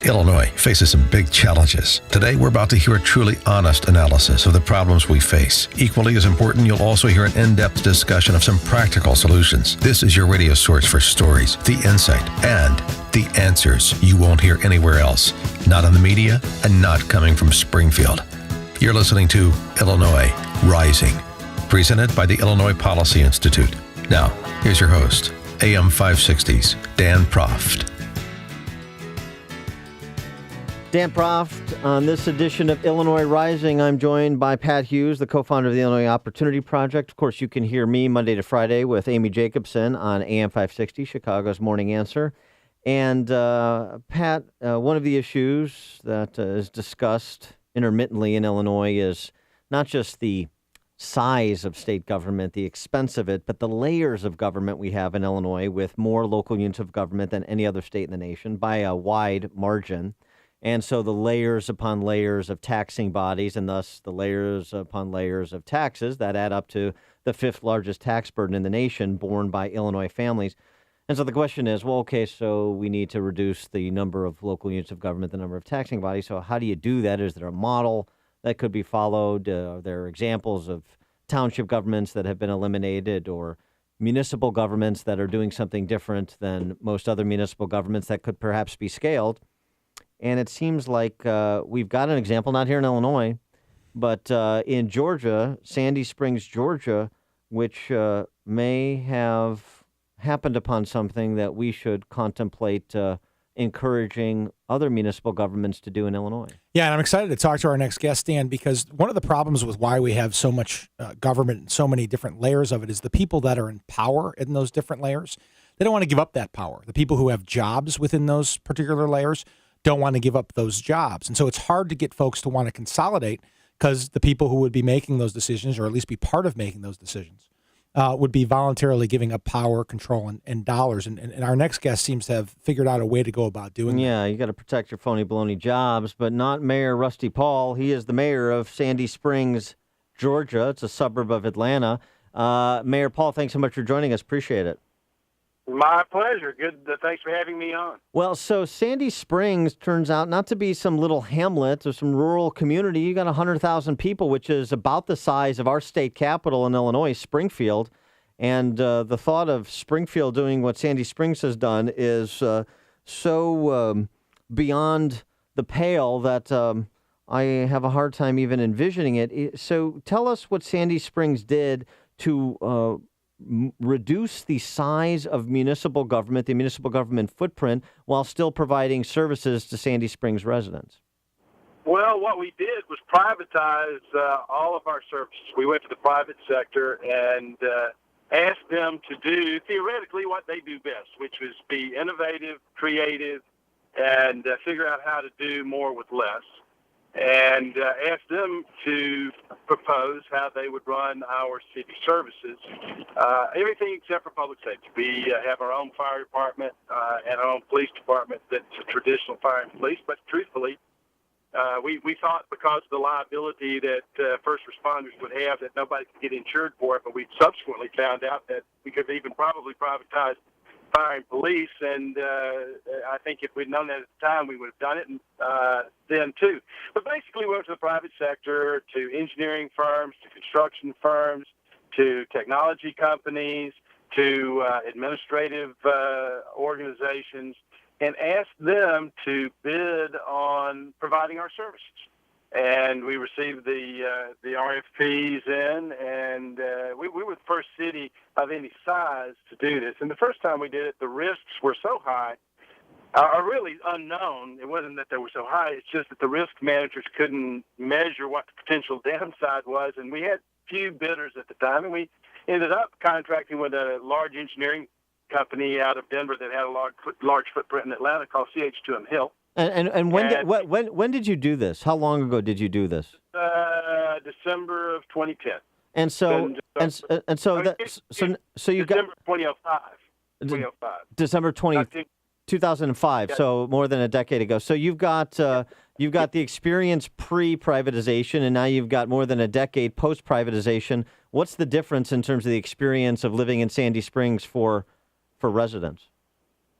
Illinois faces some big challenges. Today, we're about to hear a truly honest analysis of the problems we face. Equally as important, you'll also hear an in-depth discussion of some practical solutions. This is your radio source for stories, the insight, and the answers you won't hear anywhere else. Not in the media and not coming from Springfield. You're listening to Illinois Rising, presented by the Illinois Policy Institute. Now, here's your host, AM 560's Dan Proft. Dan Proft. On this edition of Illinois Rising, I'm joined by Pat Hughes, the co-founder of the Illinois Opportunity Project. Of course, you can hear me Monday to Friday with Amy Jacobson on AM 560, Chicago's Morning Answer. And Pat, one of the issues that is discussed intermittently in Illinois is not just the size of state government, the expense of it, but the layers of government we have in Illinois, with more local units of government than any other state in the nation by a wide margin. And so the layers upon layers of taxing bodies, and thus the layers upon layers of taxes that add up to the fifth largest tax burden in the nation borne by Illinois families. And so the question is, well, okay, so we need to reduce the number of local units of government, the number of taxing bodies. So how do you do that? Is there a model that could be followed? Are there examples of township governments that have been eliminated, or municipal governments that are doing something different than most other municipal governments that could perhaps be scaled? And it seems like we've got an example, not here in Illinois, but in Georgia, Sandy Springs, Georgia, which may have happened upon something that we should contemplate encouraging other municipal governments to do in Illinois. Yeah, and I'm excited to talk to our next guest, Dan, because one of the problems with why we have so much government and so many different layers of it is the people that are in power in those different layers. They don't want to give up that power. The people who have jobs within those particular layers don't want to give up those jobs. And so it's hard to get folks to want to consolidate, because the people who would be making those decisions, or at least be part of making those decisions, would be voluntarily giving up power, control, and dollars. And our next guest seems to have figured out a way to go about doing that. Yeah, you got to protect your phony baloney jobs, but not Mayor Rusty Paul. He is the mayor of Sandy Springs, Georgia. It's a suburb of Atlanta. Mayor Paul, thanks so much for joining us. Appreciate it. My pleasure. Good. Thanks for having me on. Well, so Sandy Springs turns out not to be some little hamlet or some rural community. You got 100,000 people, which is about the size of our state capital in Illinois, Springfield. And the thought of Springfield doing what Sandy Springs has done is so beyond the pale that I have a hard time even envisioning it. So tell us what Sandy Springs did to reduce the size of municipal government, the municipal government footprint, while still providing services to Sandy Springs residents. Well, what we did was privatize all of our services. We went to the private sector and asked them to do, theoretically, what they do best, which was be innovative, creative, and figure out how to do more with less. And asked them to propose how they would run our city services, everything except for public safety. We have our own fire department and our own police department that's a traditional fire and police, but truthfully, we thought because of the liability that first responders would have that nobody could get insured for it, but we subsequently found out that we could even probably privatize fire and police, and I think if we'd known that at the time, we would have done it then too. But basically, we went to the private sector, to engineering firms, to construction firms, to technology companies, to administrative organizations, and asked them to bid on providing our services. And we received the RFPs in, and we were the first city of any size to do this. And the first time we did it, the risks were so high, are really unknown. It wasn't that they were so high, it's just that the risk managers couldn't measure what the potential downside was. And we had few bidders at the time, and we ended up contracting with a large engineering company out of Denver that had a large footprint in Atlanta called CH2M Hill. And when did you do this? How long ago did you do this? December of 2010. And so you got December 2005. 2005. 2005. So more than a decade ago. So you've got the experience pre-privatization, and now you've got more than a decade post-privatization. What's the difference in terms of the experience of living in Sandy Springs for residents?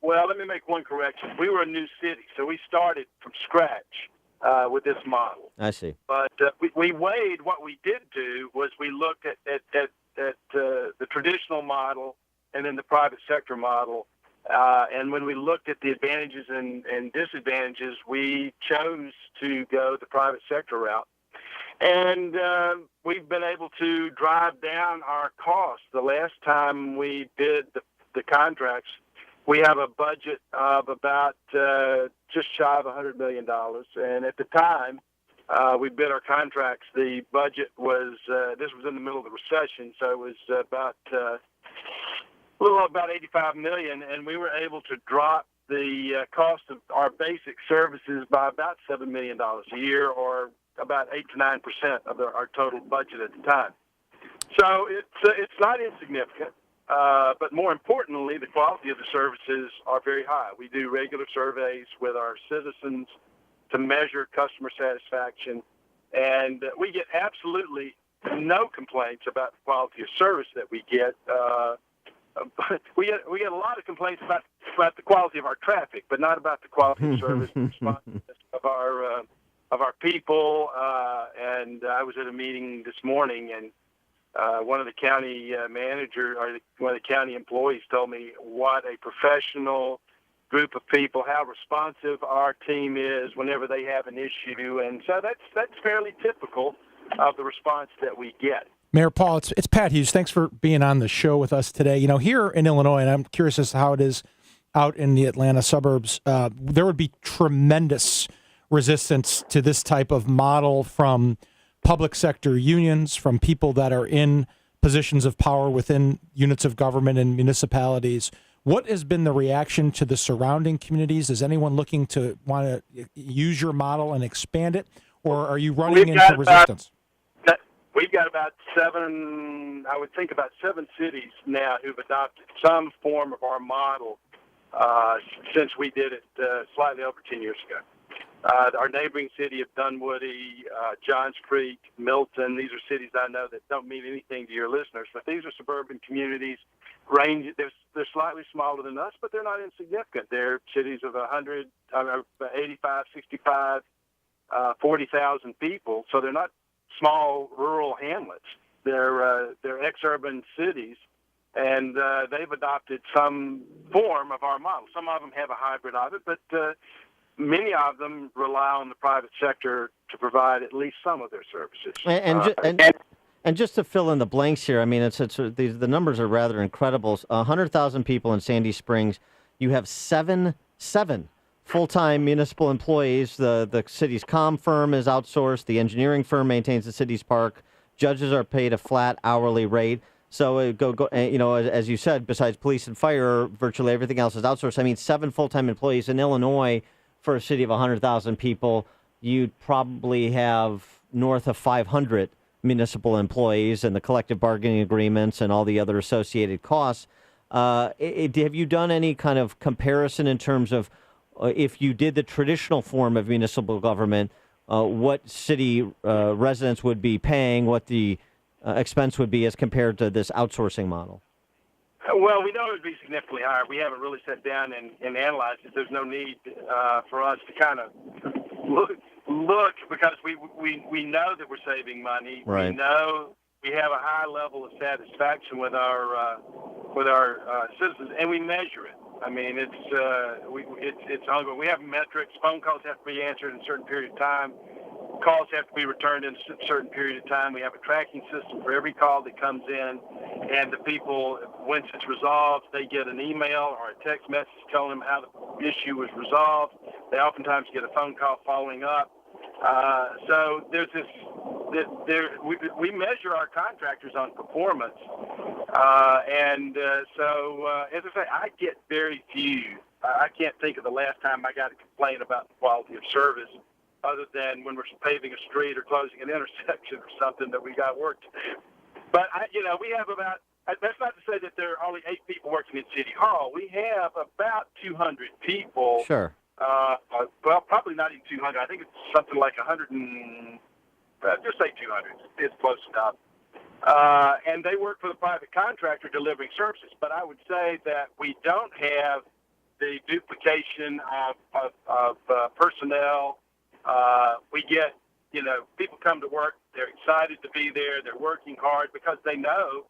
Well, let me make one correction. We were a new city, so we started from scratch with this model. I see. But we weighed what we did do was we looked at the traditional model and then the private sector model. And when we looked at the advantages and disadvantages, we chose to go the private sector route. And we've been able to drive down our costs. The last time we did the contracts, we have a budget of about just shy of $100 million. And at the time we bid our contracts, the budget was, this was in the middle of the recession, so it was about a little about $85 million, and we were able to drop the cost of our basic services by about $7 million a year, or about 8 to 9% of our total budget at the time. So it's not insignificant, but more importantly, the quality of the services are very high. We do regular surveys with our citizens to measure customer satisfaction, and we get absolutely no complaints about the quality of service that we get. We get a lot of complaints about the quality of our traffic, but not about the quality of service and responsiveness of our people. And I was at a meeting this morning, and one of the county manager or one of the county employees told me what a professional group of people, how responsive our team is whenever they have an issue, and so that's fairly typical of the response that we get. Mayor Paul, it's Pat Hughes. Thanks for being on the show with us today. You know, here in Illinois, and I'm curious as to how it is out in the Atlanta suburbs, there would be tremendous resistance to this type of model from public sector unions, from people that are in positions of power within units of government and municipalities. What has been the reaction to the surrounding communities? Is anyone looking to want to use your model and expand it, or are you running into resistance? We've got about seven cities now who've adopted some form of our model since we did it slightly over 10 years ago. Our neighboring city of Dunwoody, Johns Creek, Milton, these are cities I know that don't mean anything to your listeners, but these are suburban communities. They're slightly smaller than us, but they're not insignificant. They're cities of 85, 65, 40,000 people, so they're not small rural hamlets. They're ex-urban cities, and they've adopted some form of our model. Some of them have a hybrid of it, but many of them rely on the private sector to provide at least some of their services. And just to fill in the blanks here, I mean, the numbers are rather incredible. 100,000 people in Sandy Springs. You have seven full-time municipal employees. The city's comm firm is outsourced. The engineering firm maintains the city's park. Judges are paid a flat hourly rate. So as you said, besides police and fire, virtually everything else is outsourced. I mean, 7 full-time employees in Illinois for a city of 100,000 people. You'd probably have north of 500 municipal employees and the collective bargaining agreements and all the other associated costs. Have you done any kind of comparison in terms of if you did the traditional form of municipal government, what city residents would be paying, what the expense would be as compared to this outsourcing model? Well, we know it would be significantly higher. We haven't really sat down and analyzed it. There's no need for us to kind of look because we know that we're saving money. Right. We know we have a high level of satisfaction with our citizens, and we measure it. I mean, it's ongoing. We have metrics. Phone calls have to be answered in a certain period of time. Calls have to be returned in a certain period of time. We have a tracking system for every call that comes in, and the people, once it's resolved, they get an email or a text message telling them how the issue was resolved. They oftentimes get a phone call following up. So there's this. We measure our contractors on performance, so as I say, I get very few. I can't think of the last time I got a complaint about the quality of service, other than when we're paving a street or closing an intersection or something that we got work to do. But we have about. That's not to say that there are only 8 people working in City Hall. We have about 200 people. Sure. Well, probably not even 200. I think it's something like 100 and just say 200. It's close enough. And they work for the private contractor delivering services. But I would say that we don't have the duplication of personnel. We get, people come to work. They're excited to be there. They're working hard because they know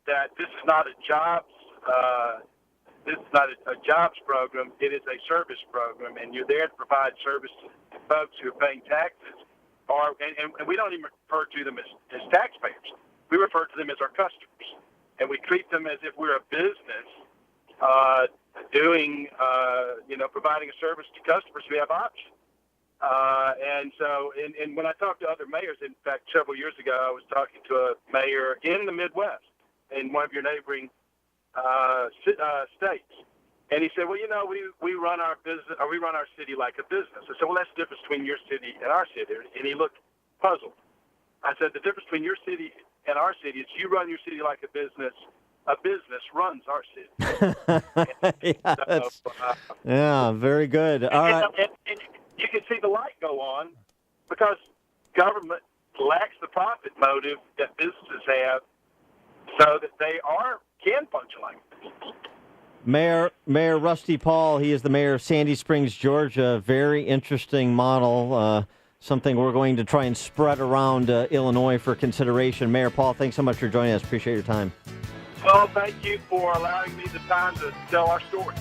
that this is not a jobs. This is not a jobs program. It is a service program, and you're there to provide service to folks who are paying taxes. And we don't even refer to them as taxpayers. We refer to them as our customers, and we treat them as if we're a business providing a service to customers who have options. And so, and when I talk to other mayors, in fact, several years ago, I was talking to a mayor in the Midwest, in one of your neighboring states, and he said, "Well, we run our business, or we run our city like a business." I said, "Well, that's the difference between your city and our city," and he looked puzzled. I said, "The difference between your city and our city is you run your city like a business. A business runs our city." Yeah, very good. All right. And you can see the light go on because government lacks the profit motive that businesses have, so that they can function like business. Mayor Rusty Paul, he is the mayor of Sandy Springs, Georgia. Very interesting model, something we're going to try and spread around Illinois for consideration. Mayor Paul, thanks so much for joining us. Appreciate your time. Well, thank you for allowing me the time to tell our story.